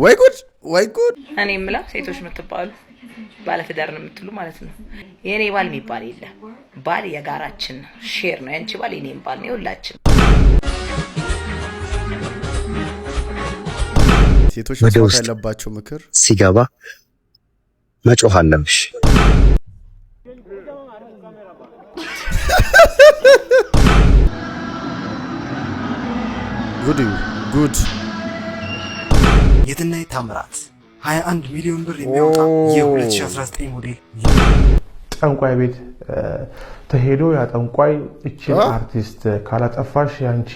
ወይ ጉድ እኔ የምለው ሴቶች የምትባሉ ባለ ትዳር ነው የምትሉ ማለት ነው። የኔ ባል የሚባል የለ። ባል የጋራችን ሼር ነው። ያንቺ ባል የኔም ባል ነው ሁላችን። ሴቶች መስማት ያለባቸው ምክር ሲገባ መጮህ አለብሽ። ጉድ የትናይ ታምራት 21 ሚሊዮን ብር የሚያወጣ የ2019 ሞዴል ጠንቋይ ቤት ተሄዶ ያ ጠንቋይ እቺን አርቲስት ካላጠፋሽ ያንቺ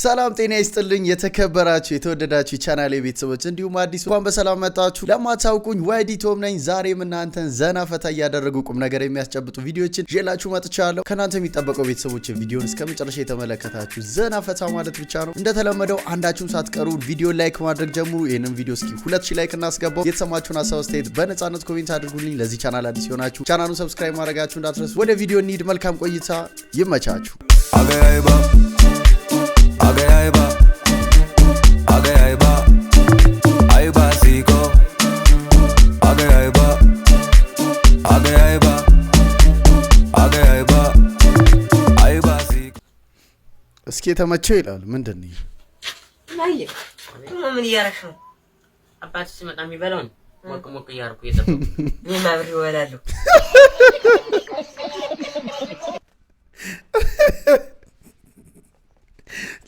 ሰላም ጤና ይስጥልኝ የተከበራችሁ የተወደዳችሁ ቻናሌ ቤተሰቦች እንዲሁም አዲስ እንኳን በሰላም መጣችሁ። ለማታውቁኝ ወዲቶም ነኝ። ዛሬም እናንተን ዘና ፈታ ያደረጉ ቁም ነገር የሚያስጨብጡ ቪዲዮዎችን ይዤላችሁ መጥቻለሁ። ከናንተ የሚጠበቀው ቤተሰቦች ቪዲዮን እስከመጨረሻ የተመለከታችሁ ዘና ፈታ ማለት ብቻ ነው። እንደተለመደው አንዳችሁም ሳትቀሩ ቪዲዮ ላይክ ማድረግ ጀምሩ። ይሄንን ቪዲዮ እስኪ 2000 ላይክ እናስገባው። የተሰማችሁን ሀሳብ አስተያየት በነፃነት ኮሜንት አድርጉልኝ። ለዚህ ቻናል አዲስ ሆናችሁ ቻናሉን ሰብስክራይብ ማድረጋችሁ እንዳትረሱ። ወደ ቪዲዮ እንሂድ። መልካም ቆይታ ይመቻችሁ። እስኪ የተመቸው ይላል ምንድን ነው? ምን እያረሽ ነው? አባትሽ ሲመጣ የሚበላውን ሞቅ ሞቅ እያርኩ እየጠበኩ እኔም አብሬ እበላለሁ።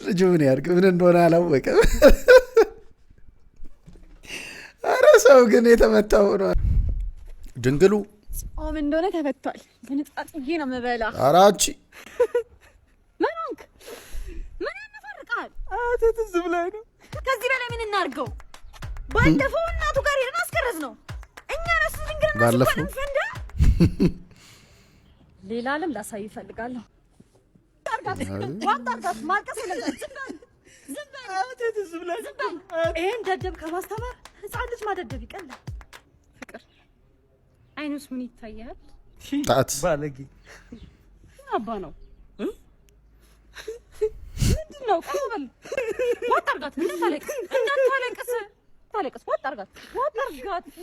ልጁ ምን ያድርግ ምን እንደሆነ አላወቀም። ኧረ ሰው ግን የተመታው ነው። ድንግሉ ምን እንደሆነ ተፈቷል። ግን ጣጥዬ ነው የምበላ። ኧረ አንቺ ምን ያነፈርቃል? አትትዝ ብላይ ነው። ከዚህ በላይ ምን እናርገው? ባለፈው እናቱ ጋር ሄደን አስከረዝ ነው። እኛ ነሱ ድንግልና ባለፈው ፈንዳ ሌላ ዓለም ላሳይ ይፈልጋለሁ። ዋጣርጋት ማልቀስ የለም። ዝም በል አትትዝ ብላይ ዝም በል። ይሄን ደደብ ከማስተማር ህፃን ልጅ ማደደብ ይቀላል። ፍቅር አይኑስ ምን ይታያል? ጣት ባለጌ አባ ነው ምንድነው? ቆበል ዋጣርጋት እንዳታለቅስ ታለቅስ ዋጣርጋት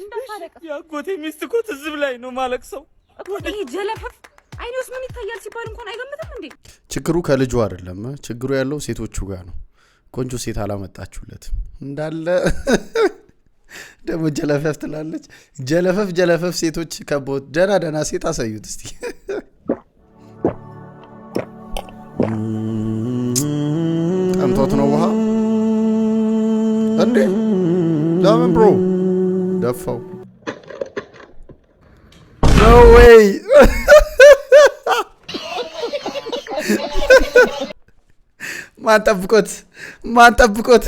እንዳታለቅስ። ያጎቴ ሚስት እኮ ትዝ ብላኝ ነው ማለቅሰው እኮ ይሄ ጀለፈፍ አይኑስ ምን ይታያል ሲባል እንኳን አይገምትም እንዴ? ችግሩ ከልጁ አይደለም። ችግሩ ያለው ሴቶቹ ጋር ነው። ቆንጆ ሴት አላመጣችሁለትም እንዳለ ደግሞ ጀለፈፍ ትላለች። ጀለፈፍ ሴቶች ከቦት ደና ሴት አሳዩት እስቲ። አንቶት ነው ውሃ እንዴ? ለምን ብሮ ደፋው? ኖ ዌይ ማን ጠብቆት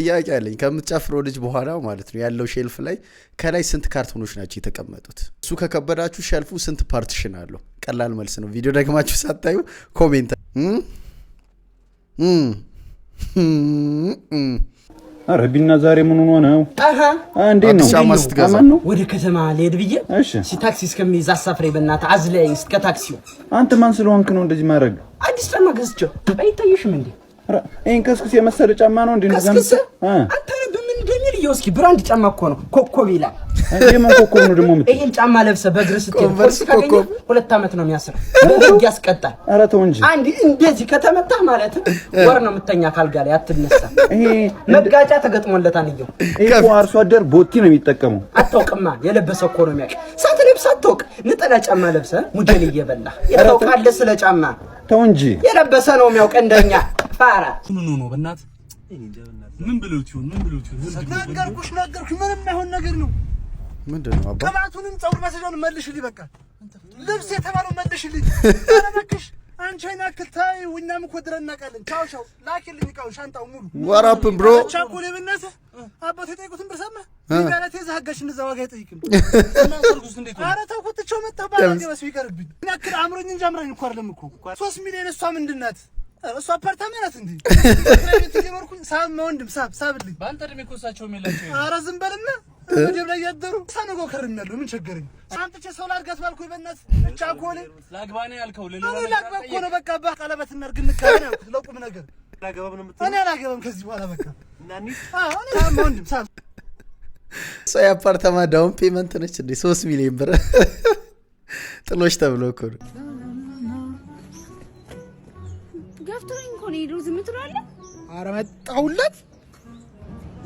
ጥያቄ አለኝ። ከምትጨፍረው ልጅ በኋላ ማለት ነው ያለው ሼልፍ ላይ ከላይ ስንት ካርቶኖች ናቸው የተቀመጡት? እሱ ከከበዳችሁ ሼልፉ ስንት ፓርቲሽን አለው? ቀላል መልስ ነው። ቪዲዮ ደግማችሁ ሳታዩ ኮሜንት አረቢና ዛሬ ምን ሆኖ ነው? እንዴ ነው ወደ ከተማ ልሄድ ብዬ ታክሲ እስከሚይዝ አሳፍሬ በእናትህ አዝለኝ እስከ ታክሲው። አንተ ማን ስለሆንክ ነው እንደዚህ ማድረግ? አዲስ ጫማ ገዝቼው አይታየሽም እንዴ? ይሄን ከስኩስ የመሰለ ጫማ ነው እንዴ? ከስኩስ አንተ በምን እንደሚል ይወስኪ ብራንድ ጫማ እኮ ነው። ኮኮብ ይላል። የምን ኮኮብ ነው ደግሞ? ይሄን ጫማ ለብሰህ በእግር ስትሄድ ኮኮብ 2 ዓመት ነው የሚያስረው። ህግ ያስቀጣል። ኧረ ተው እንጂ። አንዴ እንደዚህ ከተመታህ ማለት ወር ነው የምተኛ ካልጋ ላይ አትነሳ። ይሄ መጋጫ ተገጥሞለታል። ይሄ አርሶ አደር ቦቲ ነው የሚጠቀመው። አታውቅማ። የለበሰው እኮ ነው የሚያውቅ። ሳትለብስ አታውቅ። ነጠላ ጫማ ለብሰህ ሙጀል እየበላህ ያውቃል ስለ ጫማ። ተው እንጂ። የለበሰ ነው የሚያውቅ እንደኛ ፋራ ኑ በእናትህ ምን ብለውት ይሁን ነገርኩሽ ምንም አይሆን ነገር ነው። ምንድነው አባ? ቅባቱንም ጸጉር ማሰጃውን መልሽልኝ። በቃ ልብስ የተባለው መልሽልኝ። አረበክሽ አንቺ አይናክታይ ወኛም እኮ ድረና ቃልን ቻው ላኪልኝ ቃው ሻንጣው ሙሉ ወራፕን ብሮ ቻኮሌ በእናት አባቴ ጠይቁትን ብርሰማ ይጋራቴ ዘሐጋሽ እንደዛ ዋጋ አይጠይቅም እና ሰርጉስ እንዴት ኧረ ተውኩትቸው መጣ ባለገበስ ይቀርብኝ ናክል አምሮኝ እንጂ አምራኝ እኮ አይደለም እኮ 3 ሚሊዮን እሷ ምንድናት እሷ አፓርታመንት ናት እንዴ ትራይት ይኖርኩኝ ሳብ ወንድም ሳብልኝ ባንተ ደም እኮሳቸው የሚላቸው ኧረ ዝም በልና ወደብ ላይ ያደሩ ሳነጎ ከርናለሁ ምን ቸገረኝ አንተቼ ሰው ላርጋት ባልኩኝ በእናት ቻኮሌ ላግባኔ ያልከው ላግባ እኮ ነው በቃ ቀለበት እናርግ እንካገና ለቁም ነገር ላገባም ነው የምትለው እኔ አላገባም ከዚህ በኋላ በቃ እናኒ እኔ ወንድም ሳብ ሰው አፓርታመንት ዳውን ፔመንት ነች እንዴ 3 ሚሊዮን ብር ጥሎሽ ተብሎ እኮ ነው ገፍቶኝ እኮ ነው ይሉ ዝም ትላለህ ኧረ መጣሁለት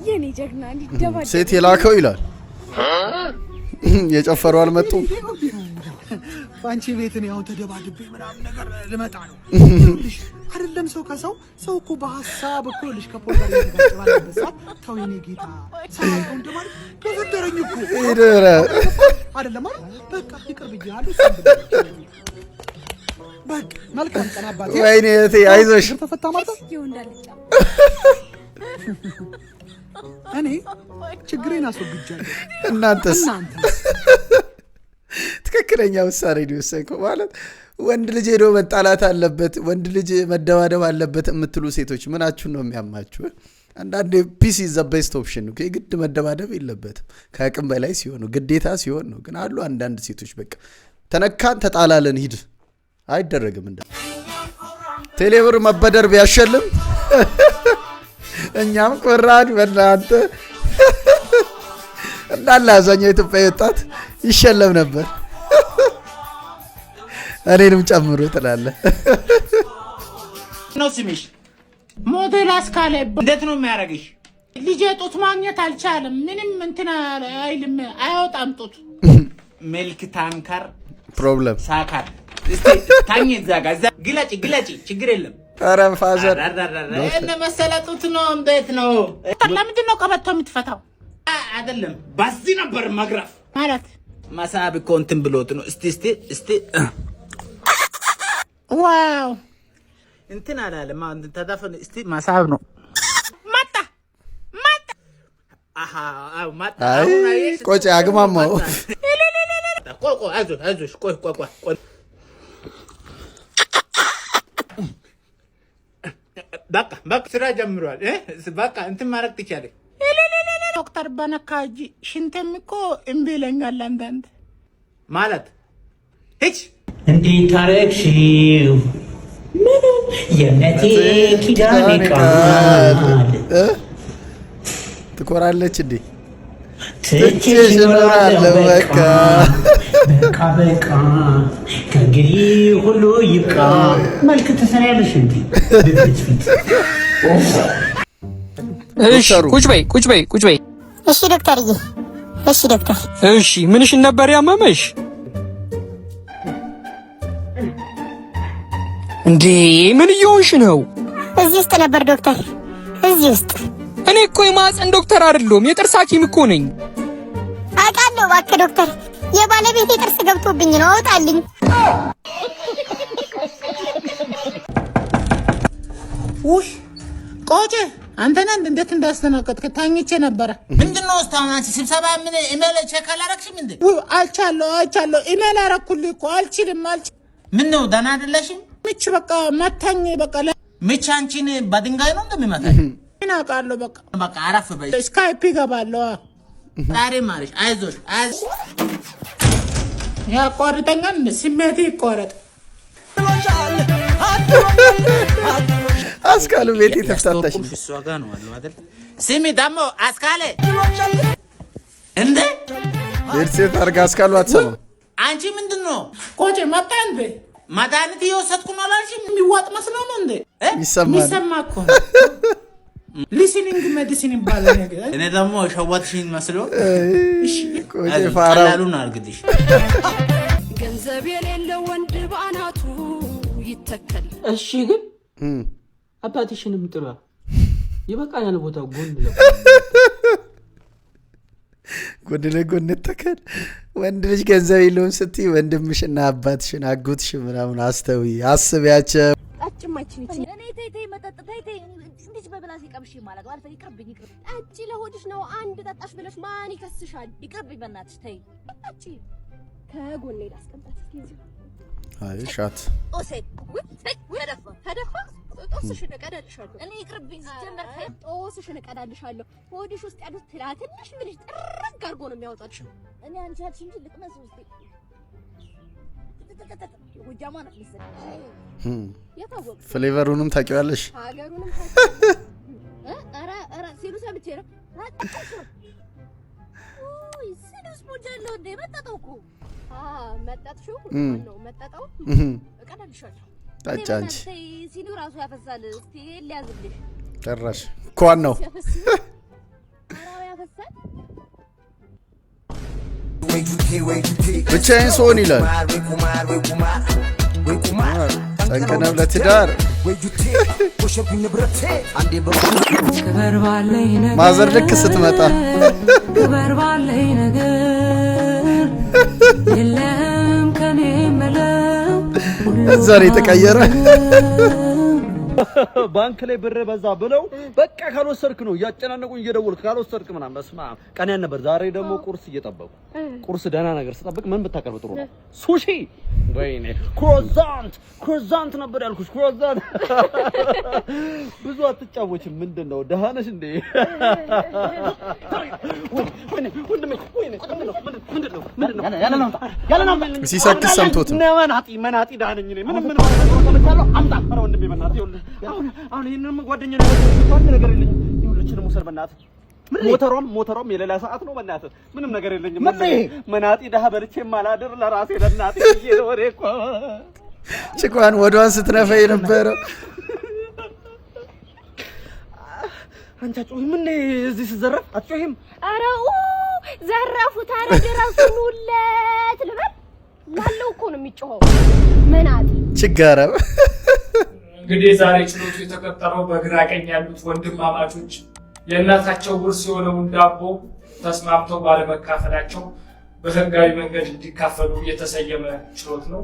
የኔ ጀግና እንዲደባደብ ሴት የላከው ይላል የጨፈሩ አልመጡም ባንቺ ቤት ነው ያው ተደባድቤ ምናምን ነገር ልመጣ ነው አይደለም ሰው ከሰው ሰው እኮ በሐሳብ እኮ ልጅ ከፖለቲካ ይተባለበት ታው የኔ ጌታ ሳይሆን እንደማል ተፈደረኝ እኮ ይደረ አይደለም በቃ ይቅርብኛል በቃ መልካም ቀን አባቴ ወይኔ እቴ አይዞሽ ተፈታ ማለት ይወንዳልጫ እኔ ችግሬን አስወግጃለሁ እናንተስ ትክክለኛ ውሳኔ ነው የወሰንከው ማለት ወንድ ልጅ ሄዶ መጣላት አለበት ወንድ ልጅ መደባደብ አለበት የምትሉ ሴቶች ምናችሁን ነው የሚያማችሁ አንዳንዴ ፒስ ኢዝ ዘ ቤስት ኦፕሽን ነው ግድ መደባደብ የለበትም ከአቅም በላይ ሲሆን ግዴታ ሲሆን ነው ግን አሉ አንዳንድ ሴቶች በቃ ተነካን ተጣላለን ሂድ አይደረግም እንደ ቴሌብር መበደር ቢያሸልም እኛም ቆራን በእናንተ እንዳለ አዛኛው ኢትዮጵያ ወጣት ይሸለም ነበር እኔንም ጨምሮ ትላለ ነው ስሚሽ ሞዴል አስካለ እንዴት ነው የሚያረጋሽ ልጅ ጡት ማግኘት አልቻለም ምንም እንትና አይልም አይወጣም ጡት ሚልክ ታንከር ፕሮብለም ሳካር እስቲ ታኝ ዘጋ ግላጭ ችግር የለም ኧረ ፋዘር እነ መሰለጡት ነው እንዴት ነው ለምንድን ነው ቀበቶ የምትፈታው አይደለም በዚህ ነበር መግረፍ ማለት ማሳብ እኮ እንትን ብሎት ነው እስቲ ዋው እንትን አላለም ተዳፈን እስቲ ማሳብ ነው ማጣ አሃ ማጣ ቆጭ አግማማው ቆይ አይዞሽ ቆይ በቃ ስራ ጀምሯል በቃ እንትን ማረግ ትችላለህ ዶክተር በነካጂ ሽንተም እኮ እምቢ ይለኛል አንዳንድ ማለት እች እንዴት ታረክሽው ምን የነቴ ኪዳኔ ቃል ትኮራለች እንዴ ትችሽ ኖራለሁ በቃ ከእንግዲህ ሁሉ ይብቃ መልክ ትሰሪያለሽ እንዴ እሺ ቁጭ በይ እሺ ዶክተርዬ እሺ ዶክተር እሺ ምንሽን ነበር ያመመሽ እንዴ ምን እየሆንሽ ነው እዚህ ውስጥ ነበር ዶክተር እዚህ ውስጥ እኔ እኮ የማህፀን ዶክተር አይደለሁም የጥርስ ሐኪም እኮ ነኝ አውቃለሁ እባክህ ዶክተር የባለቤቴ ጥርስ ገብቶብኝ ነው አውጣልኝ ውሽ ቆጨ አንተና እንዴት እንዳስተናቀጥከ ታኝቼ ነበር ምንድነው ስታውናንቺ ስብሰባ ምን ኢሜል ቼክ አላረክሽም እንዴ አልቻለሁ ኢሜል አረኩልኝ እኮ አልችልም ምን ነው ደህና አይደለሽም ምች በቃ መታኝ በቃ ምች አንቺን በድንጋይ ነው እንደሚመታኝ ምን አውቃለሁ በቃ አረፍ በይ ስካይፕ ይገባለሁ ዛሬ ማለሽ አይዞሽ ያቋርጠኛል ስሜቴ ይቋረጥ አስካሉ ቤት ተፍታታሽ እሷ ጋር ነው አለው አይደል ስሚ ደሞ አስካለ እንዴ እርሴት አርጋ አስካሉ አትሰማ አንቺ ምንድነው ቆጨ መጣ እንዴ ማዳንት ይወሰድኩ ነው አላልሽም የሚዋጥ መስሎ ነው እንዴ ይሰማ እኮ ሊስኒንግ ሜዲሲን ይባላል ነገር እኔ ደግሞ ሸዋትሽን መስሎ እሺ ቆጨ ፋራሉን አርግልሽ ገንዘብ የሌለው ወንድ ባናቱ ይተከል እሺ ግን አባትሽንም ጥራ ይበቃኛል ቦታው ጎን ጎን ለጎን ተከል ወንድ ልጅ ገንዘብ የለውም ስትይ ወንድምሽና አባትሽን አጎትሽ ምናምን አስቢያቸው አጭማችን እኔ ተይ መጠጥ ተይ እንዴት በብላስ ይቀብሽ ማለት ማለት ይቅርብኝ አጭ ለሆድሽ ነው አንድ ጠጣሽ ብለሽ ማን ይከስሻል ይቅርብኝ በእናትሽ ተይ አጭ ከጎኔ ላስቀምጣት እስኪ አይ ሻት ኦሴ ወደፋ ተደፋ ጦስሽን ቀዳልሻለሁ እኔ ይቅርብኝ ጀመር ጦስሽን ቀዳልሻለሁ ሆድሽ ውስጥ ያሉት ትላትልሽ ምንሽ ጥርግ አርጎ ነው የሚያወጣሽ እኔ አንቺ አልሽ እንጂ ልቅመስ ውስጥ ወጃማና ለሰ ፍሌቨሩንም ታውቂዋለሽ ሀገሩንም አራ ሲሉ ሰምቼ ነው ኦይ ሲሉስ ሞጃሎ እንደ መጣጣውኩ መጣጥሽው ነው መጣጣው እቀዳልሻለሁ ታጫንቺ ሲሉ ራሱ ያፈሳል እስቲ ሊያዝልሽ ጨራሽ ኳን ነው አራው ያፈሳል ብቻዬን ስሆን ይላል ጠንቅነው ለትዳር ማዘር ልክ ስትመጣ ክበር ባለኝ ነገር የለም ከኔ መለው እዛ ነው የተቀየረ ባንክ ላይ ብር በዛ ብለው በቃ ካልወሰድክ ነው ያጨናነቁኝ እየደወልክ ካልወሰድክ ምናምን በስማ ቀን ነበር ዛሬ ደግሞ ቁርስ እየጠበቁ ቁርስ ደህና ነገር ስጠብቅ ምን ብታቀርብ ጥሩ ነው ሱሺ ወይኔ ክሮዛንት ነበር ያልኩሽ ክሮዛንት ብዙ አትጫወችም ምንድነው ደሃነሽ እንዴ ምንድነው ያለና ሲሳክስ ሰምቶት መናጢ ደሃነኝ ነኝ ምን ተመቻለሁ አምጣ ኧረ ወንድሜ በእናትህ ይኸውልህ አሁን ይሄንን ጓደኛ ነገር የለኝም ይኸውልህ ሙሰር በእናትህ ሞተሯም የሌላ ሰዓት ነው በእናትህ ምንም ነገር የለኝም መናጢ ደሃ በልቼ ማላደር ለራሴ ለእናቴ ይወሬ እኮ ጭቋን ወዷን ስትነፋ የነበረው አንቺ አትጮሂም ምን እዚህ ሲዘረፍ አትጮሂም አረው ዘራፉት አረድ ራሱን ሁለት ልበል ያለው እኮ ነው የሚጮኸው መናጢ ችጋራው እንግዲህ ዛሬ ችሎቱ የተከተለው በግራ ቀኝ ያሉት ወንድማማቾች የእናታቸው ውርስ የሆነውን ዳቦ ተስማምተው ባለመካፈላቸው በህጋዊ መንገድ እንዲካፈሉ የተሰየመ ችሎት ነው።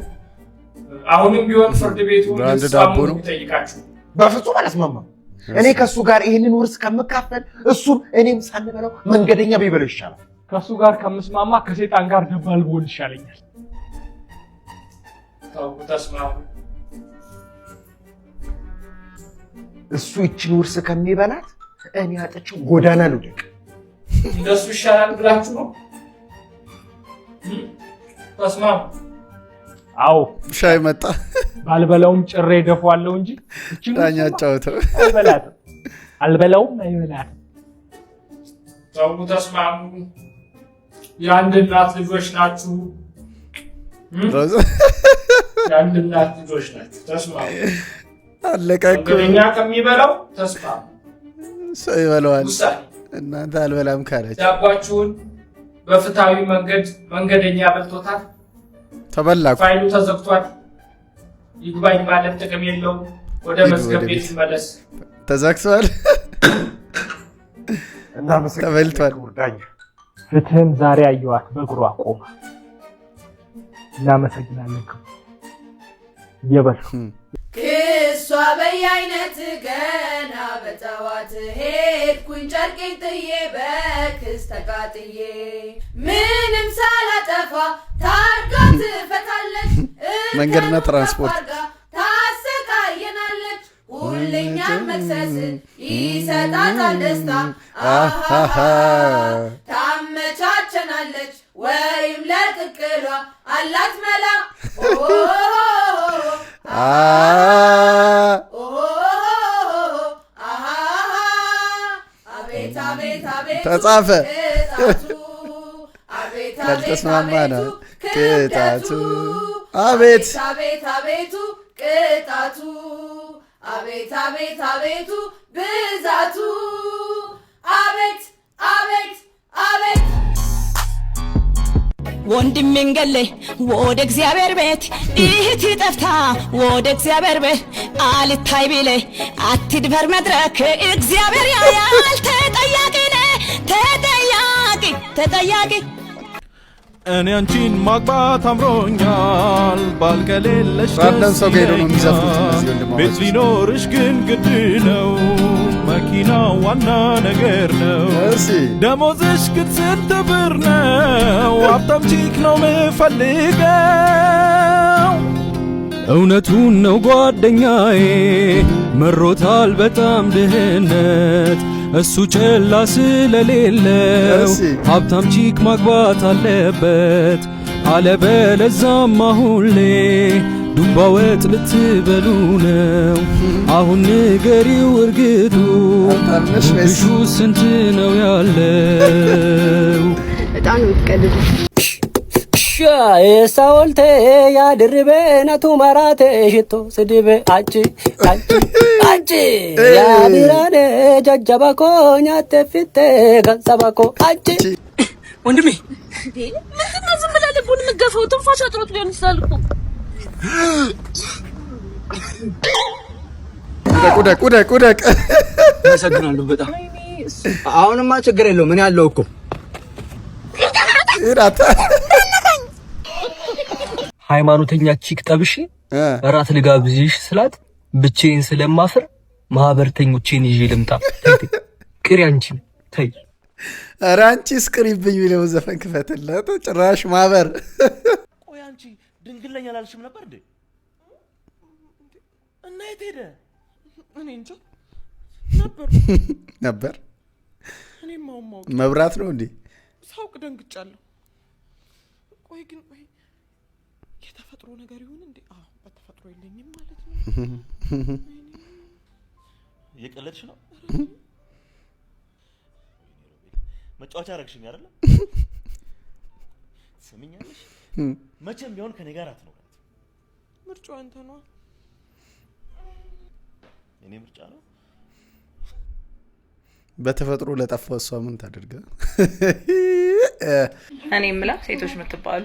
አሁንም ቢሆን ፍርድ ቤቱ ዳቦ ነው ይጠይቃችሁ። በፍጹም አላስማማም። እኔ ከሱ ጋር ይሄንን ውርስ ከመካፈል እሱም እኔም ሳንበለው መንገደኛ ቢበለው ይሻላል። ከሱ ጋር ከምስማማ ከሰይጣን ጋር ደባል ብሆን ይሻለኛል። ታው ተስማሙ። እሱ ይችን ውርስ ከሚበላት እኔ አጥቼው ጎዳና ልውደቅ። እንደሱ ይሻላል ብላችሁ ነው? ተስማሙ። አው ሻይ መጣ ባልበላውም ጭሬ ደፋዋለሁ እንጂ ዳኛ ጫውተው አልበላውም አይበላም። ታው ተስማሙ። የአንድ እናት ልጆች ናችሁ። የአንድ እናት ልጆች ናችሁ። ተስማሙ። አለቀኩ እኛ ከሚበላው ተስማሙ። ሰው ይበላዋል እናንተ አልበላም ካለች ዳባችሁን በፍትሃዊ መንገድ መንገደኛ በልቶታል። ተበላኩ ፋይሉ ተዘግቷል። ይግባኝ ማለት ጥቅም የለውም። ወደ መዝገብ ቤት ይመለስ። ተዘግቷል እና ተበልቷል። ፍትህን ዛሬ አየዋት በእግሯ ቆማ። እናመሰግናለን። እየበሉ ክሷ በየአይነት ገና በጠዋት ሄድኩኝ ጨርቄን ጥዬ በክስ ተቃጥዬ ምንም ሳላጠፋ ታርጋ ትፈታለች መንገድና ትራንስፖርት ታሰቃየናለች ሁሌኛም መክሰስ ይሰጣታል ደስታ ታመቻቸናለች ወይም ለቅቅሏ አላት መላ ተጻፈ ካልተስማማ ነው ቅጣቱ አቤት አቤቱ ቅጣቱ አቤቱ ብዛቱ አቤት ወንድሜን ገለይ ወደ እግዚአብሔር ቤት እህት ጠፍታ ወደ እግዚአብሔር ቤት አልታይ ቢለይ አትድፈር መድረክ እግዚአብሔር ያያል ተጠያቂ ነህ ተጠያቂ ጥያቄ እኔ አንቺን ማግባት አምሮኛል ባልከሌለሽ ራንደም ሰው ጋር ሄዶ ነው የሚዘፍኑት እነዚህ ወንድማማቾች። ቤት ሊኖርሽ ግን ግድ ነው መኪና ዋና ነገር ነው ደሞዝሽ ግን ስንት ብር ነው ሀብታም ቺክ ነው ምፈልገው እውነቱን ነው ጓደኛዬ መሮታል በጣም ድህነት እሱ ጨላ ስለሌለው ሀብታም ቺክ ማግባት አለበት አለበለዛማ ሁሌ ዱምባ ወጥ ልትበሉ ነው አሁን ንገሪው እርግጡ ጉድሹ ስንት ነው ያለው በጣም ነው የምትቀልዱ የሳውልቴ ያድርቤ ነቱ መራቴ ሽቶ ስድቤ አጭ ያቢራኔ ጀጀባኮ ኛቴ ፊቴ ገንዘባኮ አጭ ወንድሜ ምንድነው ዝም ብለህ ልቡን የምትገፋው? ትንፋሽ አጥሮት ሊሆን ይችላል እኮ። ቁደቅ አመሰግናለሁ በጣም አሁንማ ችግር የለውም ምን ያለው እኮ ሃይማኖተኛ ቺክ ጠብሽ እራት ልጋብዝሽ ስላት ብቻዬን ስለማፍር ማህበርተኞቼን ይዤ ልምጣ ቅሪ አንቺ ተይ ኧረ አንቺስ ቅሪብኝ ቢለው ዘፈን ክፈትለት ጭራሽ ማህበር ቆይ አንቺ ድንግል ነኝ አላልሽም ነበር እንዴ እና የት ሄደ እኔ እንጃ ነበር እኔም ማውማው መብራት ነው እንዴ ሳውቅ ደንግጫለሁ ቆይ ግን የተፈጥሮ ነገር ይሁን እንዴ አዎ በተፈጥሮ የለኝም ማለት ነው የቀለድሽ ነው መጫወቻ አረግሽኝ አይደል ስሚኛለሽ መቼም ቢሆን ከኔ ጋር አትኖርም ምርጫው አንተ ነው እኔ ምርጫ ነው በተፈጥሮ ለጠፋው እሷ ምን ታደርጋ እኔ የምለው ሴቶች የምትባሉ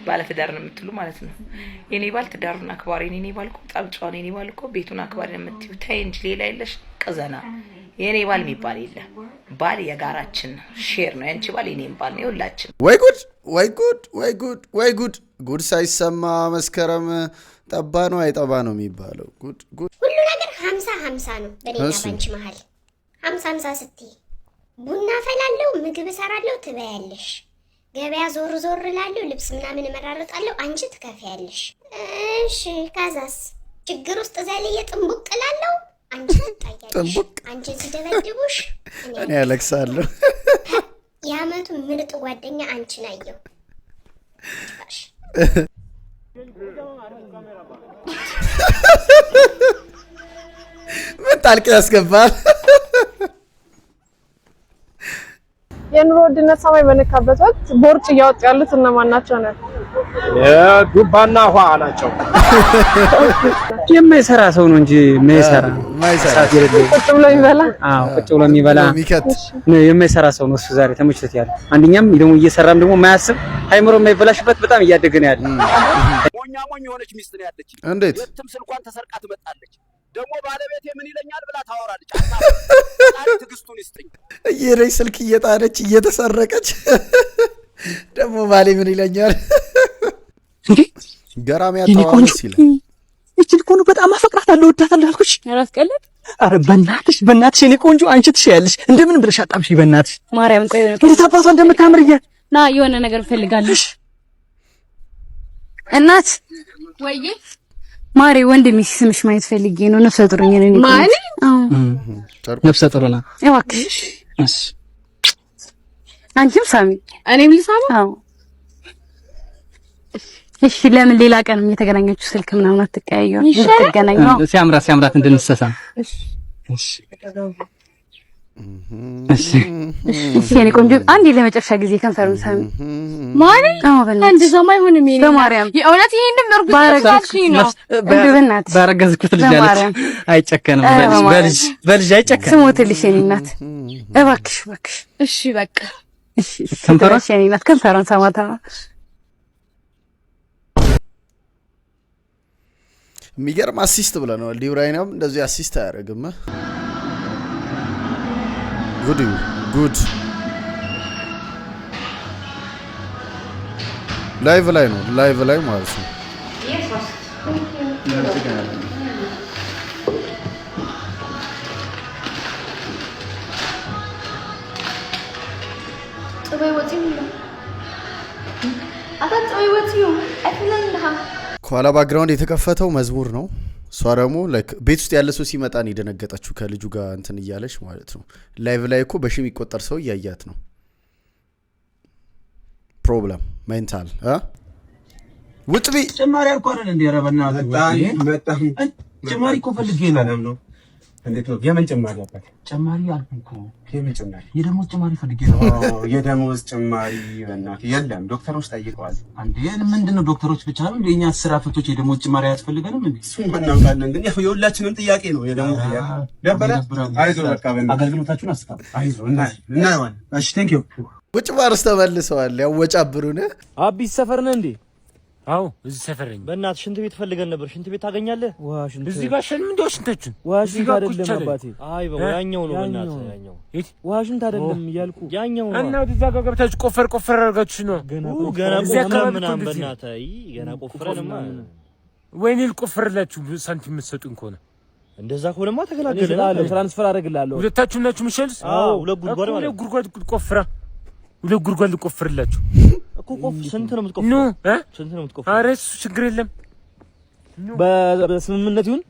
ባለትዳር ነው የምትሉ ማለት ነው የኔ ባል ትዳሩን አክባሪ ነው የኔ ባል እኮ ጣልጫውን የኔ ባል እኮ ቤቱን አክባሪ ነው የምትዩ ተይ እንጂ ሌላ የለሽ ቀዘና የኔ ባል የሚባል የለ ባል የጋራችን ሼር ነው ያንቺ ባል የኔም ባል ነው ሁላችን ወይ ጉድ ጉድ ሳይሰማ መስከረም ጠባ ነው አይጠባ ነው የሚባለው ጉድ ሁሉ ነገር 50-50 ነው በኔና ባንቺ መሃል 50-50 ስትይ ቡና ፈላለው ምግብ እሰራለሁ ትበያለሽ ገበያ ዞር እላለሁ ልብስ ምናምን እመራርጣለሁ አንቺ ትከፍያለሽ እሺ ከዛስ ችግር ውስጥ ዘልዬ ጥንቡቅ እላለሁ አንቺ ትጣያለሽ አንቺ ሲደበድቡሽ እኔ አለቅሳለሁ የዓመቱ ምርጥ ጓደኛ አንቺን አየሁ ምን ጣልቅ ያስገባል የኑሮ ውድነት ሰማይ በነካበት ወቅት ቦርጭ እያወጡ ያሉት እነማን ናቸው ነው? የዱባና ውሃ ናቸው። የማይሰራ ሰው ነው እንጂ የማይሰራ ቁጭ ብሎ የሚበላ አዎ ቁጭ ብሎ የሚበላ ነው የማይሰራ ሰው ነው እሱ ዛሬ ተመችቶት ያለ አንደኛም ደግሞ እየሰራም ደግሞ ማያስብ ሃይምሮ የማይበላሽበት በጣም እያደገ ነው ያለ ሞኝ የሆነች ሚስት ነው ያለች እንዴት የትም ስልኳን ተሰርቃ ትመጣለች ደግሞ ባለቤቴ ምን ይለኛል ብላ ታወራለች አጣ ትግስቱን ይስጥኝ እየረይ ስልክ እየጣለች እየተሰረቀች ደግሞ ባሌ ምን ይለኛል እንዴ ገራሚ ያጣዋል ሲል እቺ ልጅ ነው በጣም አፈቅራታለሁ ወዳታለሁ አልኩሽ ራስ ቀለድ አረ በእናትሽ እኔ ቆንጆ አንቺ ትሽያለሽ እንደምን ብለሽ አጣምሽ በእናትሽ ማርያም ቆይ እንዴት አባቷ እንደምታምር ና የሆነ ነገር ፈልጋለሽ እናት ወይዬ ማሪ ወንድሜ ስምሽ ማየት ፈልጌ ነው ነፍሰ ጡር ነኝ እኔ ማሪ ነፍሰ ጡር ነው እባክሽ እሺ አንቺም ሳሚ እኔም ልሳማ አዎ እሺ ለምን ሌላ ቀን የተገናኛችሁ ስልክ ምናምን አትቀያየሩ እንድትገናኙ ሲያምራት እንድንሰሳ እሺ እሺ እሺ የኔ ቆንጆ አንዴ ለመጨረሻ ጊዜ ከንፈሩን ሳሚ ማሪ አዎ በእናትሽ እንደዛ ማይሆንም የኔ በማርያም የእውነት ይሄንን እርግጥ ባረጋችኝ ነው በእናትሽ ባረጋዝኩት ልጅ አለች አይጨከንም በልጅ አይጨከንም ስሞትልሽ የኔ እናት እባክሽ እሺ በቃ እሺ ከንፈሯን የኔ እናት ከንፈሯን ሳማታ የሚገርም አሲስት ብለናል ዲብራይናም እንደዚህ አሲስት አያደርግም ጉድ ላይቭ ላይ ነው ላይቭ ላይ ማለት ነው ከኋላ ባክግራውንድ የተከፈተው መዝሙር ነው እሷ ደግሞ ላይክ ቤት ውስጥ ያለ ሰው ሲመጣ ነው የደነገጠችው ከልጁ ጋር እንትን እያለች ማለት ነው ላይቭ ላይ እኮ በሺ የሚቆጠር ሰው እያያት ነው ፕሮብለም ሜንታል ውጥቢ ጭማሪ አልኩ አይደል እንዴ ረበና በጣም ጭማሪ እኮ ፈልጌ ነው እንዴት ነው የምን ጭማሪ አባት ጭማሪ አልኩ የምን ጭማሪ የደሞዝ ጭማሪ ፈልጌ ነው የደሞዝ ጭማሪ በእናትህ የለም ዶክተሮች ጠይቀዋል አንዴ ምንድነው ዶክተሮች ብቻ ነው እንደኛ ስራ ፈቶች የደሞዝ ጭማሪ ያስፈልገንም እንዴ እሱ እናውቃለን ግን ያው የሁላችንም ጥያቄ ነው የደሞዝ ጥያቄ ደበረ አይዞ በቃ አገልግሎታችሁን አስፋ አይዞ እና እሺ ቴንክ ዩ ውጭ ባርስ ተመልሰዋል ያወጫብሩን አቢስ ሰፈር ነህ እንዴ አው እዚህ ሰፈር ነኝ በእናትህ ሽንት ቤት ፈልገን ነበር ሽንት ቤት ታገኛለህ ዋሽንት እዚህ ጋር ሸን ምን ዶሽንተችን ዋሽንት አይደለም አባቴ አይ ያኛው ነው በእናትህ ያኛው እት ዋሽንት አይደለም ያልኩ ያኛው ነው እና እዛ ጋር ገብታችሁ ቆፈር አድርጋችሁ ነው ገና ቆፈር ምናምን በእናትህ አይ ገና ቆፍረንማ ወይኔ ልቆፍርላችሁ ሳንቲም የምትሰጡኝ ከሆነ እንደዛ ከሆነማ ተገላገለ ትራንስፈር አደርግልሃለሁ ሁለታችሁ ናችሁ ምሽልስ አው ሁለት ጉድጓድ ቆፍራ ሁለት ጉድጓድ ልቆፍርላችሁ እኮ ቆፍ ስንት ነው የምትቆፍረው ኖ ስንት ነው የምትቆፍረው ኧረ እሱ ችግር የለም በስምምነት ይሁን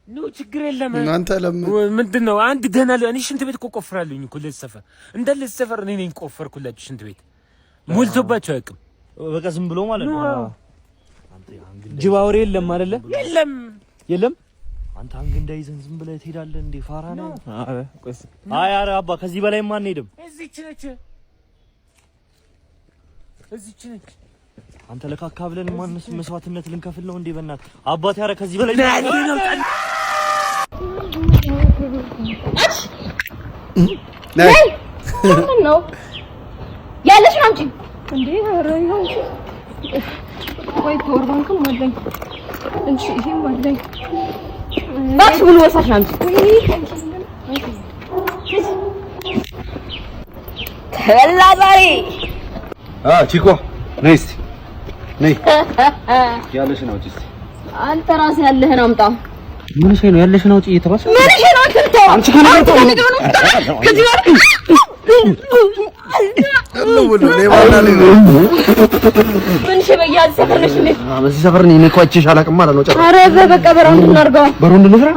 ኖ ችግር የለም እናንተ ምንድነው አንድ ደህና እኔ ሽንት ቤት እኮ ቆፍራለሁኝ እኮ ለሰፈር እንዳለ ሰፈር እኔ ነኝ ቆፈርኩላችሁ ሽንት ቤት ሞልቶባችሁ አያውቅም በቃ ዝም ብሎ ማለት ነው ጅባውሬ የለም አይደለ የለም አንተ አንግ እንዳይዘን ዝም ብለህ ትሄዳለህ እንዴ ፋራ ነው አይ ኧረ አባ ከዚህ በላይ ማን ሄድም እዚች ነች አንተ ለካካ ብለን ማንስ መስዋዕትነት ልንከፍል ነው እንዴ በእናትህ አባቴ ኧረ ከዚህ በላይ ነው ያለሽ አንቺ እንዴ ኧረ ነው ወይ ፓወር ባንክም አለኝ እንጂ ይሄም አለኝ ባክሽ ብሎ ወሳሽ አንቺ ተላዛሪ ቺኮ ነይ እስቲ ነይ ያለሽን አውጪ እስቲ አንተ ራስህ ያለህን አምጣ ምን ሸይ ነው ያለሽን አውጪ እየተባለ ምን ሸይ ነው አንተ ከዚህ ጋር ምን ሸይ በያዝ ሰፈርሽ ነሽ በዚህ ሰፈር ነኝ እኮ አይቼሽ አላውቅም ማለት ነው ኧረ በቃ በራንድ እናርጋው በሩንድ ልስራ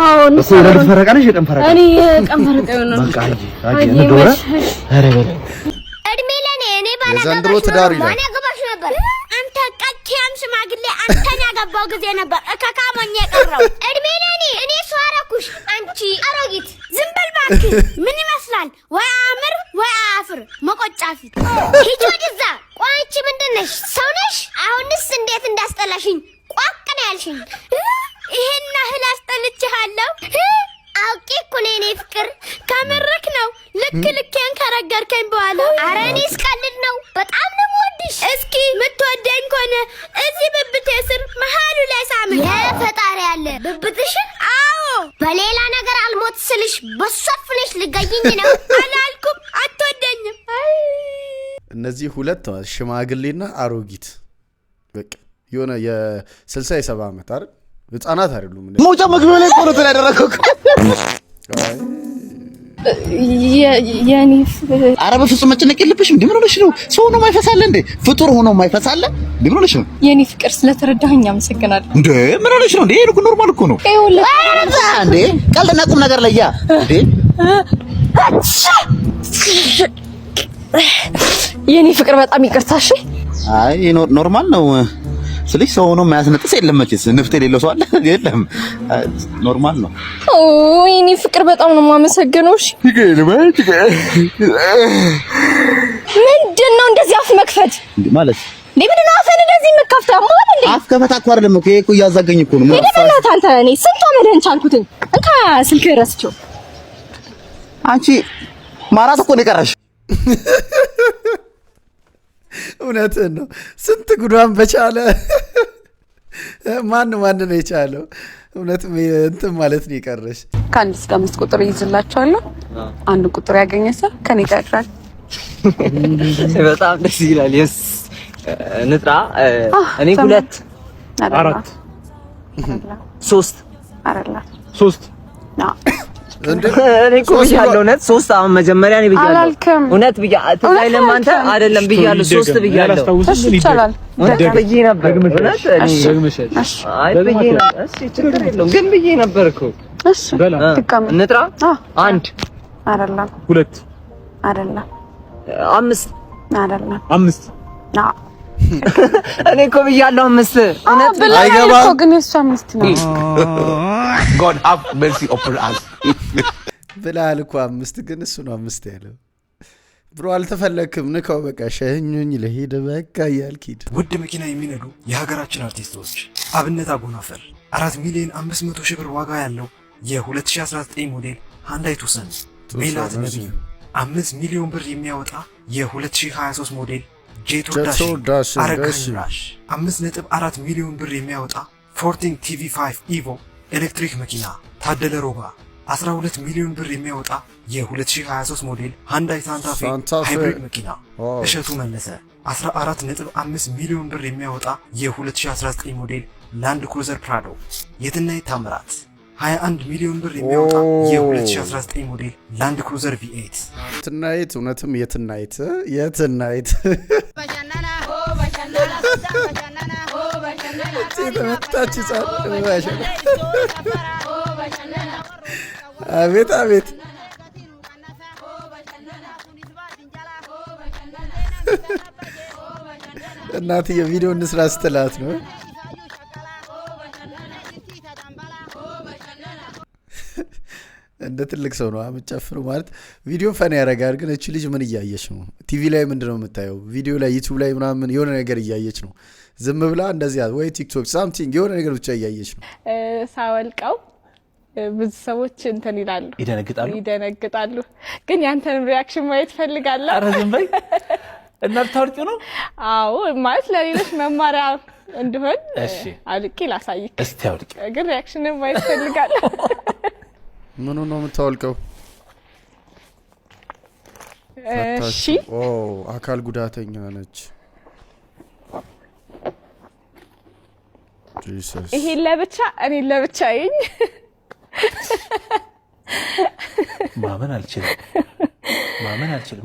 እሱ የለም ፈረቃ ነሽ የቀን ፈረቃ እኔ ቀን ፈረቃ ነው በቃ አይ እንደወረ ኧረ በለ እድሜ ለኔ እኔ የዘንድሮ ትዳር ይላል ማን ያገባሽ ነበር አንተ ቀጥያም ሽማግሌ አንተን ያገባው ጊዜ ነበር እከካሞኝ የቀረው እድሜ ለኔ እኔ ሷራኩሽ አንቺ አሮጊት ዝም በል እባክህ ምን ይመስላል ወይ አምር ወይ አፍር መቆጫ ፊት ሂጂ ወደዛ ቆይቺ ምንድነሽ ሰው ነሽ አሁንስ እንዴት እንዳስጠላሽኝ ቋቅ ነው ያልሽኝ ይሄን ያህል አስጠልቼሃለሁ አውቄ እኮ ነው የኔ ፍቅር ከምርክ ነው ልኬን ከረገርከኝ በኋላ ኧረ እኔስ ቀልድ ነው በጣም ነው የምወድሽ እስኪ የምትወደኝ ከሆነ እዚህ ብብቴ ስር መሀሉ ላይ ሳምኝ የፈጣሪ ያለ ብብትሽ አዎ በሌላ ነገር አልሞት ስልሽ በሷፍነሽ ልገይኝ ነው አላልኩም አትወደኝም እነዚህ ሁለት ሽማግሌና አሮጊት በቃ የሆነ የ60 የ70 ዓመት አይደል ህፃናት አይደሉም ሞጫ መግቢያ ላይ ቆረጥ ላይ ያደረከው የኔ ኧረ በፍጹም መጨነቅ የለብሽም እንዴ ምን ሆነሽ ነው ሰው ነው የማይፈሳለ እንዴ ፍጡር ሆኖ የማይፈሳለ እንዴ ምን ሆነሽ ነው የኔ ፍቅር ስለተረዳኸኝ አመሰግናለሁ እንዴ ምን ሆነሽ ነው እንዴ ይሄ እኮ ኖርማል እኮ ነው እንዴ ቀልድና ቁም ነገር ለያ እንዴ የኔ ፍቅር በጣም ይቅርታሽ አይ ኖርማል ነው ስለዚህ ሰው ነው የሚያስነጥስ የለም መቼስ ንፍጥ የሌለው ሰው አለ የለም ኖርማል ነው የኔ ፍቅር በጣም ነው የማመሰግነው እሺ ምንድነው እንደዚህ አፍ መክፈት ማለት ምንድነው አፈን እንደዚህ መከፍተው ማለት እንዴ አፍ ከፈታ እኮ አይደለም እኮ ይሄ እኮ እያዛገኝ እኮ ነው ለምን አንተ እኔ ስንት አመደን ቻልኩትኝ እንካ ስልክ ረስቸው አንቺ ማራት እኮ ነው የቀረሽ እውነትህን ነው ስንት ጉዷን በቻለ ማን ነው የቻለው እውነት እንትን ማለት ነው የቀረሽ ከአንድ እስከ 5 ቁጥር ይይዝላችኋለሁ አንድ ቁጥር ያገኘ ሰው ከኔ ጋር ይቀራል በጣም ደስ ይላል ንጥራ እኔ 2 4 3 አይደለም 3 እኔ እኮ ብያለሁ እውነት 3 አሁን መጀመሪያ እኔ ብያለሁ እውነት ብያለሁ አይደለም አንተ አይደለም ብያለሁ 3 ብያለሁ ይቻላል ብዬ ነበር እውነት አይ ብዬ ነበር እሺ ችግር የለውም ግን ብዬ ነበር እኮ እሺ እንጥራ 1 አይደለም 2 አይደለም 5 አይደለም 5 እኔ እኮ ብያለሁ 5 እውነት አይገባም እኮ ግን እሱ 5 ነው God have mercy upon us ብላል እኮ 5 ግን እሱ ነው 5 ያለው ብሮ አልተፈለክም ንካው በቃ ሸህኙኝ ለሄደ በቃ ያልኪድ ውድ መኪና የሚነዱ የሀገራችን አርቲስቶች አብነት አጎናፍር 4 ሚሊዮን 500 ሺህ ብር ዋጋ ያለው የ2019 ሞዴል ሃንዳይ ቱሰን ሜላት ነብዩ 5 ሚሊዮን ብር የሚያወጣ የ2023 ሞዴል ጄቶ ዳሽ አረጋኝ ራሽ 5.4 ሚሊዮን ብር የሚያወጣ ፎርቲንግ TV5 ኢቮ ኤሌክትሪክ መኪና ታደለ ሮባ 12 ሚሊዮን ብር የሚያወጣ የ2023 ሞዴል ሃንዳይ ሳንታ ፌ ሃይብሪድ መኪና እሸቱ መለሰ 14.5 ሚሊዮን ብር የሚያወጣ የ2019 ሞዴል ላንድ ክሩዘር ፕራዶ የትናየት ታምራት 21 ሚሊዮን ብር የሚያወጣ የ2019 ሞዴል ላንድ ክሩዘር V8 ትናየት እውነትም የትናየት አቤት አቤት እናትዬ ቪዲዮ እንስራ ስትላት ነው እንደ ትልቅ ሰው ነው አምጨፍሩ ማለት ቪዲዮ ፈን ያረጋል ግን እቺ ልጅ ምን እያየች ነው ቲቪ ላይ ምንድነው የምታየው ቪዲዮ ላይ ዩቲዩብ ላይ ምናምን የሆነ ነገር እያየች ነው ዝም ብላ እንደዚህ ወይ ቲክቶክ ሳምቲንግ የሆነ ነገር ብቻ እያየች ነው ሳወልቀው ብዙ ሰዎች እንትን ይላሉ ይደነግጣሉ ግን ያንተን ሪአክሽን ማየት ፈልጋለሁ አረ ዝም በይ እና ታውቂው ነው አዎ ማለት ለሌሎች መማሪያ እንደሆነ አልቂ ላሳይክ እስቲ አውልቂ ግን ሪአክሽንን ማየት ፈልጋለሁ ምኑ ነው የምታወልቀው እሺ ኦ አካል ጉዳተኛ ነች ጂሰስ ይሄ ለብቻ እኔ ለብቻ ይኝ ማመን አልችልም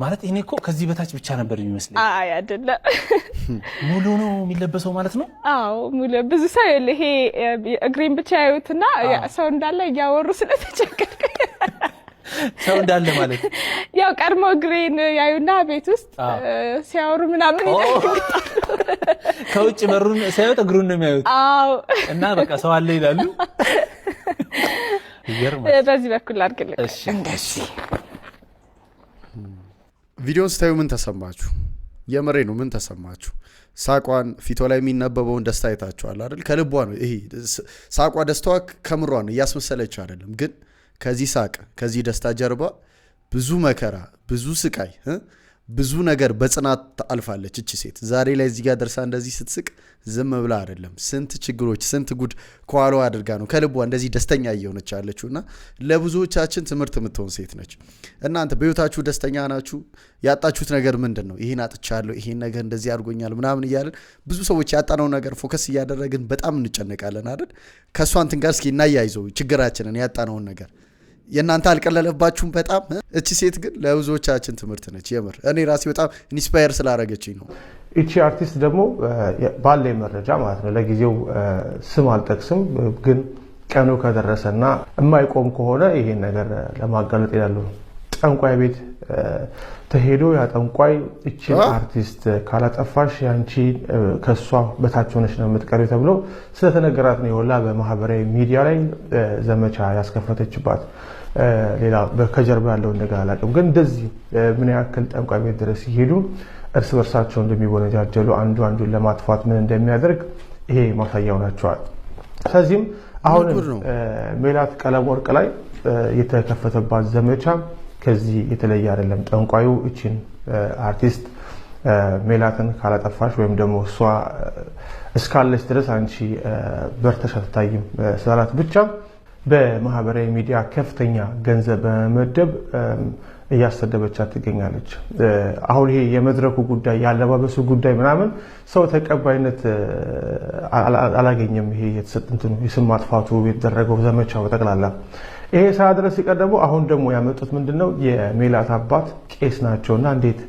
ማለት እኔ እኮ ከዚህ በታች ብቻ ነበር የሚመስለኝ አይ አይደለም ሙሉ ነው የሚለበሰው ማለት ነው አዎ ሙሉ ብዙ ሰው ይሄ እግሬን ብቻ ያዩትና ሰው እንዳለ ያወሩ ስለተቸገርኩ ሰው እንዳለ ማለት ያው ቀርሞ እግሬን ያዩና ቤት ውስጥ ሲያወሩ ምናምን ከውጭ በሩን ሳይወጥ እግሩን ነው የሚያዩት አዎ እና በቃ ሰው አለ ይላሉ በዚህ በኩል አድርግልኝ እንደዚህ ቪዲዮን ስታዩ ምን ተሰማችሁ የመሬ ነው ምን ተሰማችሁ ሳቋን ፊቷ ላይ የሚነበበውን ደስታ አይታችኋል አይደል ከልቧ ነው ይሄ ሳቋ ደስታዋ ከምሯ ነው ያስመሰለች አይደለም ግን ከዚህ ሳቅ ከዚህ ደስታ ጀርባ ብዙ መከራ ብዙ ስቃይ ብዙ ነገር በጽናት አልፋለች እቺ ሴት ዛሬ ላይ እዚህ ጋር ደርሳ እንደዚህ ስትስቅ ዝም ብላ አይደለም ስንት ችግሮች ስንት ጉድ ከኋላዋ አድርጋ ነው ከልቧ እንደዚህ ደስተኛ እየሆነች ያለችውና ለብዙዎቻችን ትምህርት የምትሆን ሴት ነች እናንተ በህይወታችሁ ደስተኛ ናችሁ ያጣችሁት ነገር ምንድነው ይሄን አጥቻለሁ ይሄን ነገር እንደዚህ አድርጎኛል ምናምን እያልን ብዙ ሰዎች ያጣነው ነገር ፎከስ እያደረግን በጣም እንጨነቃለን አይደል ከሷንትን ጋር እስኪ እናያይዘው ችግራችንን ያጣነውን ነገር የናንተ አልቀለለባችሁም በጣም እቺ ሴት ግን ለብዙዎቻችን ትምህርት ነች የምር እኔ ራሴ በጣም ኢንስፓየር ስላደረገችኝ ነው እቺ አርቲስት ደግሞ ባለ መረጃ ማለት ነው ለጊዜው ስም አልጠቅስም ግን ቀኑ ከደረሰና የማይቆም ከሆነ ይሄን ነገር ለማጋለጥ ይላሉ ጠንቋይ ቤት ተሄዶ ያ ጠንቋይ እቺ አርቲስት ካላጠፋሽ ያንቺ ከሷ በታች ሆነሽ ነው የምትቀሪው ተብሎ ስለተነገራት ነው ይወላ በማህበራዊ ሚዲያ ላይ ዘመቻ ያስከፈተችባት ሌላ ከጀርባ ያለው ነገር አላውቅም ግን እንደዚህ ምን ያክል ጠንቋይ ቤት ድረስ ይሄዱ እርስ በርሳቸው እንደሚወነጃጀሉ አንዱን ለማጥፋት ምን እንደሚያደርግ ይሄ ማሳያው ናቸዋል ስለዚህም አሁን ሜላት ቀለም ወርቅ ላይ የተከፈተባት ዘመቻ ከዚህ የተለየ አይደለም ጠንቋዩ እቺን አርቲስት ሜላትን ካላጠፋሽ ወይም ደግሞ እሷ እስካለች ድረስ አንቺ በርተሽ አትታይም ስላላት ብቻ በማህበራዊ ሚዲያ ከፍተኛ ገንዘብ በመመደብ እያሰደበቻት ትገኛለች። አሁን ይሄ የመድረኩ ጉዳይ ያለባበሱ ጉዳይ ምናምን ሰው ተቀባይነት አላገኘም። ይሄ የተሰጠንተው የስም ማጥፋቱ የተደረገው ዘመቻው በጠቅላላ ይሄ ሳድረስ ሲቀደሙ አሁን ደግሞ ያመጡት ምንድነው የሜላት አባት ቄስ ናቸውና እንዴት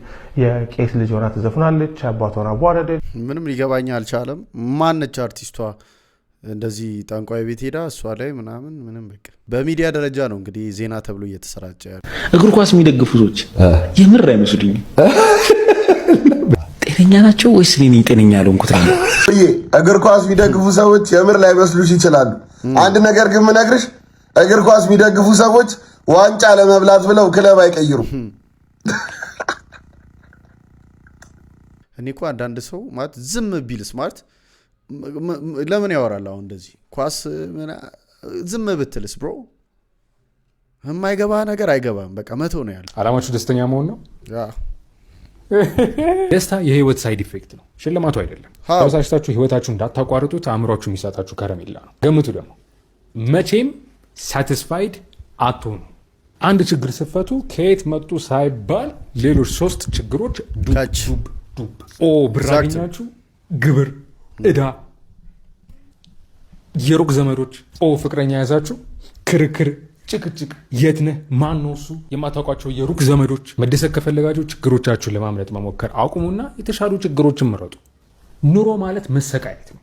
የቄስ ልጅ ሆና ትዘፍናለች? አባቷን አዋረደች። ምንም ሊገባኝ አልቻለም። ማነች አርቲስቷ? እንደዚህ ጠንቋይ ቤት ሄዳ እሷ ላይ ምንም በቃ በሚዲያ ደረጃ ነው እንግዲህ ዜና ተብሎ እየተሰራጨ ያለ። እግር ኳስ የሚደግፉ ሰዎች የምር አይመስሉኝም። ጤነኛ ናቸው ወይስ እኔ ጤነኛ ያልሆንኩት ነው? እግር ኳስ የሚደግፉ ሰዎች የምር ላይመስሉሽ ይችላሉ። አንድ ነገር ግን ምነግርሽ እግር ኳስ የሚደግፉ ሰዎች ዋንጫ ለመብላት ብለው ክለብ አይቀይሩም። እኔ እኮ አንዳንድ ሰው ማለት ዝም ቢልስ ማለት ለምን ያወራል? አሁን እንደዚህ ኳስ ዝም ብትልስ ብሮ የማይገባ ነገር አይገባም። በቃ መቶ ነው ያለው። አላማችሁ ደስተኛ መሆን ነው። ደስታ የህይወት ሳይድ ኢፌክት ነው፣ ሽልማቱ አይደለም። ተበሳጭታችሁ ህይወታችሁ እንዳታቋርጡት አእምሯችሁ የሚሰጣችሁ ከረሜላ ነው። ገምቱ ደግሞ መቼም ሳቲስፋይድ አትሆኑ። አንድ ችግር ስትፈቱ ከየት መጡ ሳይባል ሌሎች 3 ችግሮች ዱብ ብር አገኛችሁ፣ ግብር፣ እዳ፣ የሩቅ ዘመዶች፣ ፍቅረኛ ያዛችሁ፣ ክርክር፣ ጭቅጭቅ፣ የት ነህ ማን ነው እሱ፣ የማታውቋቸው የሩቅ ዘመዶች። መደሰት ከፈለጋችሁ ችግሮቻችሁን ለማምለጥ መሞከር አቁሙና የተሻሉ ችግሮችን ምረጡ። ኑሮ ማለት መሰቃየት ነው።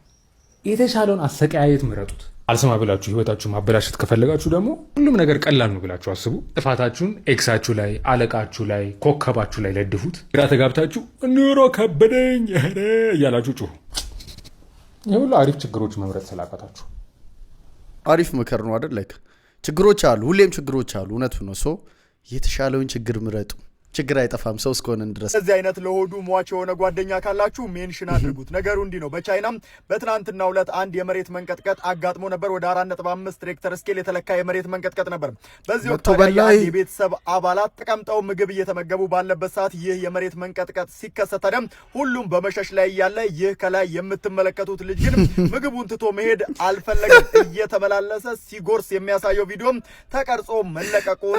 የተሻለውን አሰቃየት ምረጡት። አልሰማ ብላችሁ ህይወታችሁን ማበላሸት ከፈለጋችሁ ደግሞ ሁሉም ነገር ቀላል ነው ብላችሁ አስቡ። ጥፋታችሁን ኤክሳችሁ ላይ፣ አለቃችሁ ላይ፣ ኮከባችሁ ላይ ለድፉት። ግራ ተጋብታችሁ ኑሮ ከበደኝ እያላችሁ ጩሁ። ይህ ሁሉ አሪፍ ችግሮች መምረጥ ስላቃታችሁ አሪፍ ምክር ነው አይደል? ላይክ ችግሮች አሉ፣ ሁሌም ችግሮች አሉ። እውነቱ ነው። ሶ የተሻለውን ችግር ምረጡ። ችግር አይጠፋም ሰው እስከሆነን ድረስ። እዚህ አይነት ለሆዱ ሟች የሆነ ጓደኛ ካላችሁ ሜንሽን አድርጉት። ነገሩ እንዲህ ነው። በቻይናም በትናንትናው ዕለት አንድ የመሬት መንቀጥቀጥ አጋጥሞ ነበር። ወደ 4.5 ሬክተር ስኬል የተለካ የመሬት መንቀጥቀጥ ነበር። በዚህ ወቅት የቤተሰብ አባላት ተቀምጠው ምግብ እየተመገቡ ባለበት ሰዓት ይህ የመሬት መንቀጥቀጥ ሲከሰት ታዲያ ሁሉም በመሸሽ ላይ እያለ ይህ ከላይ የምትመለከቱት ልጅ ግን ምግቡን ትቶ መሄድ አልፈለገም። እየተመላለሰ ሲጎርስ የሚያሳየው ቪዲዮም ተቀርጾ መለቀቁን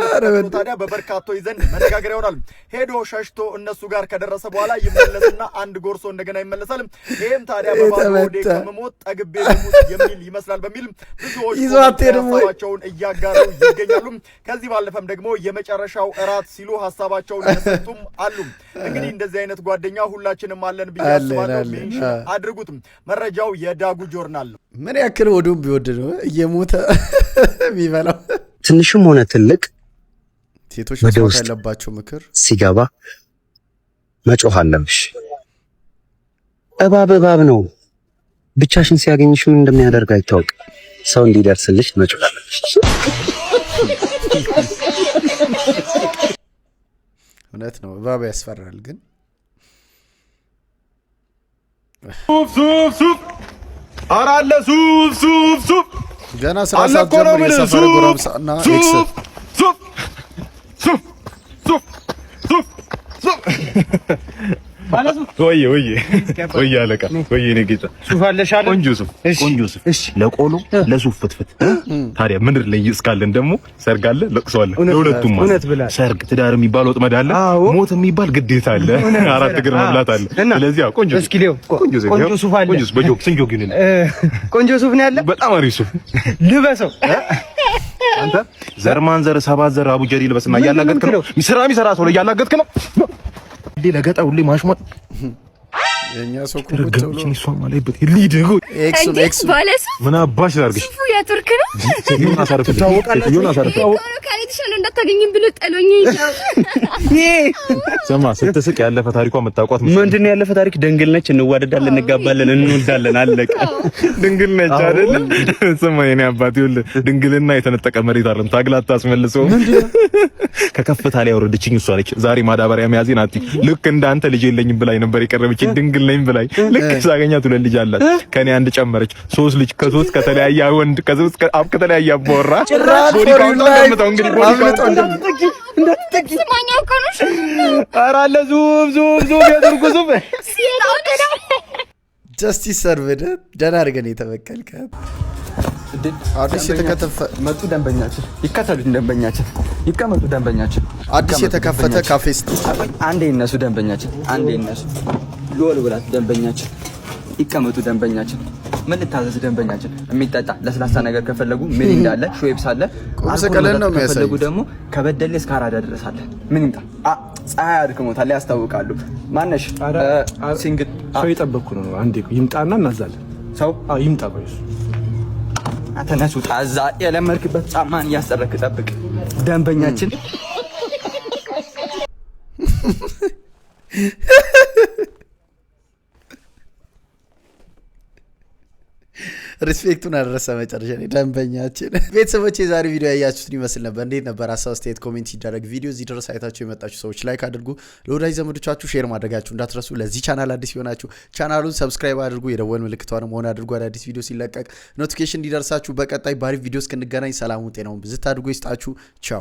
ታዲያ በበርካቶች ዘንድ መነጋገሪያ ይሆናል። ሄዶ ሸሽቶ እነሱ ጋር ከደረሰ በኋላ ይመለስና አንድ ጎርሶ እንደገና ይመለሳል። ይሄም ታዲያ በባዶ ሆዴ ከመሞት ጠግቤ ልሙት የሚል ይመስላል በሚል ብዙዎች ሀሳባቸውን እያጋሩ ይገኛሉ። ከዚህ ባለፈም ደግሞ የመጨረሻው እራት ሲሉ ሀሳባቸውን እየሰጡም አሉ። እንግዲህ እንደዚህ አይነት ጓደኛ ሁላችንም አለን ብዬ አስባለሁ። ሜንሽን አድርጉት። መረጃው የዳጉ ጆርናል ነው። ምን ያክል ወዱም ቢወድ ነው እየሞተ የሚበላው? ትንሽም ሆነ ትልቅ ሴቶች መስማት ያለባቸው ምክር ሲገባ መጮህ አለብሽ። እባብ ነው። ብቻሽን ሲያገኝሽ ምን እንደሚያደርግ አይታወቅም። ሰው እንዲደርስልሽ መጮህ አለብሽ። እውነት ነው። እባብ ያስፈራል። ግን ሱፍ ኧረ አለ ሱፍ ገና ስራ ሰዓት ጀምሮ የሰፈር ጎረምሳና ኤክስ ወይ አለቃ ወይ እኔ ጌታ ሱፍ አለሽ አለ። ቆንጆ ሱፍ እሺ፣ ለቆሎ ለሱፍ ፍትፍት። ታዲያ ምድር ላይ እስካለን ደግሞ ሰርግ አለ፣ ለቅሶ አለ። ለሁለቱም ሰርግ ትዳር የሚባል ወጥመድ አለ፣ ሞት የሚባል ግዴታ አለ፣ 4 እግር መብላት አለ። ስለዚህ ቆንጆ እስኪ ሌው ቆንጆ ሱፍ አለ። ቆንጆ በጆክ ስንጆክ ይሁን ቆንጆ ሱፍ ነው ያለ። በጣም አሪፍ ሱፍ ልበሰው። አንተ ዘር ሰባት ዘር አቡጀሪ ልበስና እያላገጥክ ነው። የሚሰራ ሰው ላይ እያላገጥክ ነው። ለገጣ ሁሌ ማሽሟጥ የኛ ሰው ተረጋግጭ ነው ማለበት ሊድ ኤክስ ባለሱ ምን አባሽ ላርግሽ? ሱፉ የቱርክ ነው። ዮናስ አረፈ ካሌክሽን እንዳታገኝም ብሎ ጠሎኝ ይቻው ሰማ ስትስቅ ያለፈ ታሪኳ መጣቋት ምንድነው? ያለፈ ታሪክ ድንግል ነች። እንዋደዳለን፣ እንጋባለን፣ እንወልዳለን። አለቀ። ድንግል ነች አይደል? ሰማ የኔ አባት ይወል ድንግልና የተነጠቀ መሬት አይደለም። ታግላት ታስመልሰው ከከፍታ ላይ አወረደችኝ እሷ ነች። ዛሬ ማዳበሪያ መያዜን አጥቂ ልክ እንዳንተ ልጅ የለኝም ብላኝ ነበር የቀረበችኝ። ድንግል ነኝ ብላኝ ልክ ሳገኛት ሁለት ልጅ አላት። ከኔ አንድ ጨመረች። 3 ልጅ ከ3 ከተለያየ ወንድ ከ3 ከአብ ከተለያየ አባወራ ቦዲ ካውንት እንደምታው እንግዲህ ቦዲ ካውንት እንዳትጠቂ ስማኛው ከነሽ ኧረ አለ ዙብ የቱርኩ ዙብ ጀስቲስ ሰርቭድ ደህና አድርገን የተበቀልከ አዲስ የተከፈተ መጡ ደንበኛችን ይከተሉት ደንበኛችን ይቀመጡ ደንበኛችን አዲስ የተከፈተ ካፌ አንዴ እነሱ ደንበኛችን አንዴ እነሱ ሎል ብላት ደንበኛችን ይቀመጡ ደንበኛችን ምን ልታዘዝ ደንበኛችን የሚጠጣ ለስላሳ ነገር ከፈለጉ ምን እንዳለ ሾይብስ አለ ቁምሰቀለን ነው የሚያሳይ ከፈለጉ ደግሞ ከበደሌ እስከ አራዳ ድረስ አለ ምን ይምጣ ፀሐይ አድክሞታል ያስታውቃሉ ማነሽ ሲንግል ሰው ይጠበቅኩ ነው አንዴ ይምጣና እናዛለን ሰው ይምጣ ቆይስ አተነሱ ታዛ የለመርክበት ጫማን እያሰረክ ጠብቅ ደንበኛችን ሪስፔክቱን አደረሰ መጨረሻ ላይ ደንበኛችን። ቤተሰቦች የዛሬ ቪዲዮ ያያችሁትን ይመስል ነበር። እንዴት ነበር? ሀሳብ አስተያየት ኮሜንት ሲደረግ ቪዲዮ እዚህ ድረስ አይታችሁ የመጣችሁ ሰዎች ላይክ አድርጉ፣ ለወዳጅ ዘመዶቻችሁ ሼር ማድረጋችሁ እንዳትረሱ። ለዚህ ቻናል አዲስ የሆናችሁ ቻናሉን ሰብስክራይብ አድርጉ፣ የደወል ምልክቷንም ሆነ አድርጉ፣ አዳዲስ ቪዲዮ ሲለቀቅ ኖቲፊኬሽን እንዲደርሳችሁ። በቀጣይ ባሪ ቪዲዮ እስክንገናኝ ሰላሙን ጤናውን ብዝት አድርጎ ይስጣችሁ። ቻው